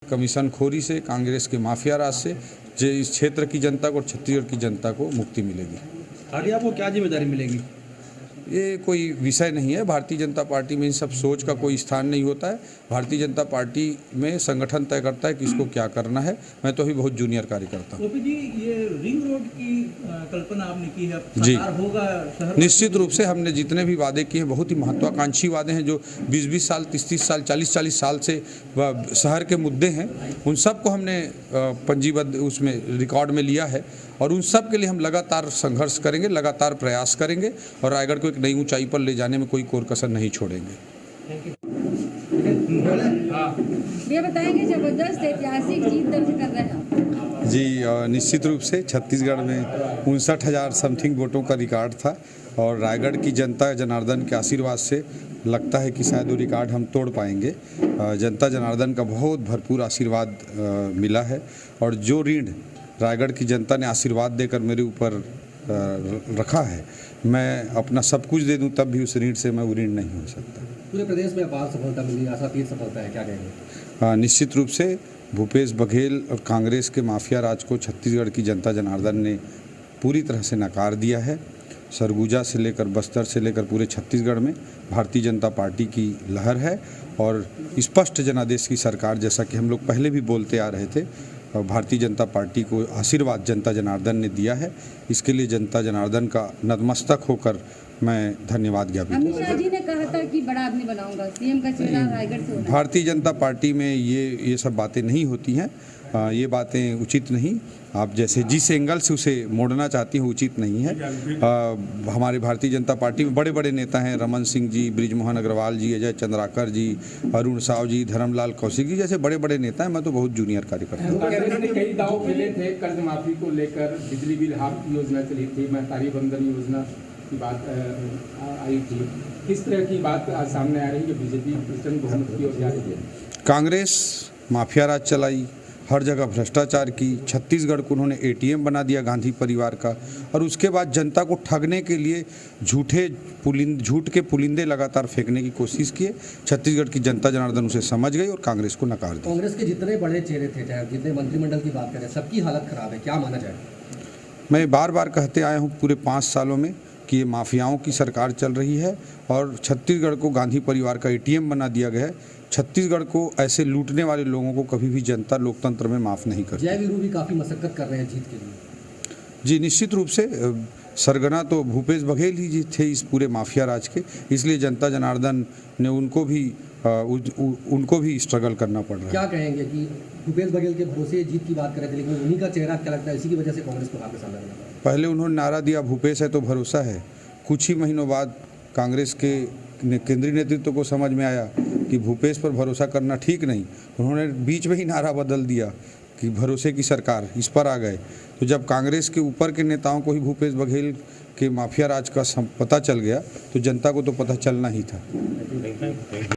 Commission खोरी से, कांग्रेस के mafia राज से इस क्षेत्र की जनता को और छत्तीसगढ़ की जनता को मुक्ति मिलेगी। आगे आपको क्या जिम्मेदारी मिलेगी? ये कोई विषय नहीं है। भारतीय जनता पार्टी में इन सब सोच का कोई स्थान नहीं होता है। भारतीय जनता पार्टी में संगठन तय करता है कि इसको क्या करना है। मैं तो अभी बहुत जूनियर कार्यकर्ता हूँ। ओपी जी, ये रिंग रोड की कल्पना आपने की है, जी होगा शहर? निश्चित रूप से हमने जितने भी वादे किए हैं बहुत ही महत्वाकांक्षी वादे हैं, जो 20-20 साल, 30-30 साल, 40-40 साल से शहर के मुद्दे हैं, उन सब को हमने पंजीबद्ध उसमें रिकॉर्ड में लिया है और उन सब के लिए हम लगातार संघर्ष करेंगे, लगातार प्रयास करेंगे और रायगढ़ को एक नई ऊंचाई पर ले जाने में कोई कोर कसर नहीं छोड़ेंगे। ये बताएंगे जबरदस्त ऐतिहासिक जीत दर्ज कर रहे हैं जी निश्चित रूप से छत्तीसगढ़ में 59,000 समथिंग वोटों का रिकॉर्ड था और रायगढ़ की जनता जनार्दन के आशीर्वाद से लगता है कि शायद वो रिकॉर्ड हम तोड़ पाएंगे। जनता जनार्दन का बहुत भरपूर आशीर्वाद मिला है और जो ऋण रायगढ़ की जनता ने आशीर्वाद देकर मेरे ऊपर रखा है, मैं अपना सब कुछ दे दूं तब भी उस ऋण से मैं वो ऋण नहीं हो सकता। पूरे प्रदेश में अपार सफलता मिली, आशातीत सफलता है, क्या कहेंगे? निश्चित रूप से भूपेश बघेल और कांग्रेस के माफिया राज को छत्तीसगढ़ की जनता जनार्दन ने पूरी तरह से नकार दिया है। सरगुजा से लेकर बस्तर से लेकर पूरे छत्तीसगढ़ में भारतीय जनता पार्टी की लहर है और स्पष्ट जनादेश की सरकार, जैसा कि हम लोग पहले भी बोलते आ रहे थे, भारतीय जनता पार्टी को आशीर्वाद जनता जनार्दन ने दिया है। इसके लिए जनता जनार्दन का नतमस्तक होकर मैं धन्यवाद ज्ञापित। अमित शाह जी ने कहा था कि बड़ा आदमी बनाऊंगा, सीएम का चेहरा रायगढ़ से होना। भारतीय जनता पार्टी में ये सब बातें नहीं होती हैं, ये बातें उचित नहीं। आप जैसे जिस एंगल से उसे मोड़ना चाहती हैं उचित नहीं है। हमारे भारतीय जनता पार्टी में बड़े बड़े नेता हैं, रमन सिंह जी, बृजमोहन अग्रवाल जी, अजय चंद्राकर जी, अरुण साव जी, धर्मलाल कौशिक जी जैसे बड़े बड़े नेता हैं। मैं तो बहुत जूनियर कार्यकर्ता हूँ। कांग्रेस ने कई दाव खेले थे, कर्ज माफी को लेकर, बिजली बिल हाफ की योजना चली थी, महतारी बंधन योजना की बात आई थी। किस तरह की बात सामने आ रही है? बीजेपी प्रचंड बहुमत की ओर जा रही है। कांग्रेस माफिया राज चलाई, हर जगह भ्रष्टाचार की, छत्तीसगढ़ को उन्होंने एटीएम बना दिया गांधी परिवार का और उसके बाद जनता को ठगने के लिए झूठ के पुलिंदे लगातार फेंकने की कोशिश किए। छत्तीसगढ़ की जनता जनार्दन उसे समझ गई और कांग्रेस को नकार दिया। कांग्रेस के जितने बड़े चेहरे थे, चाहे जितने मंत्रिमंडल की बात करें, सबकी हालत खराब है, क्या माना जाए? मैं बार बार कहते आया हूँ पूरे 5 सालों में कि ये माफियाओं की सरकार चल रही है और छत्तीसगढ़ को गांधी परिवार का एटीएम बना दिया गया है। छत्तीसगढ़ को ऐसे लूटने वाले लोगों को कभी भी जनता लोकतंत्र में माफ़ नहीं करती। जय वीरू भी काफ़ी मशक्कत कर रहे हैं जीत के लिए। भी जी निश्चित रूप से सरगना तो भूपेश बघेल ही जी थे इस पूरे माफिया राज के, इसलिए जनता जनार्दन ने उनको भी स्ट्रगल करना पड़ रहा है। क्या कहेंगे कि भूपेश बघेल के भरोसे जीत की बात करें थे, लेकिन उन्हीं का चेहरा क्या लगता है इसी की वजह से कांग्रेस को वापस आना लगा? पहले उन्होंने नारा दिया भूपेश है तो भरोसा है। कुछ ही महीनों बाद कांग्रेस के केंद्रीय नेतृत्व को समझ में आया कि भूपेश पर भरोसा करना ठीक नहीं। उन्होंने बीच में ही नारा बदल दिया कि भरोसे की सरकार, इस पर आ गए। तो जब कांग्रेस के ऊपर के नेताओं को ही भूपेश बघेल के माफिया राज का पता चल गया तो जनता को तो पता चलना ही था।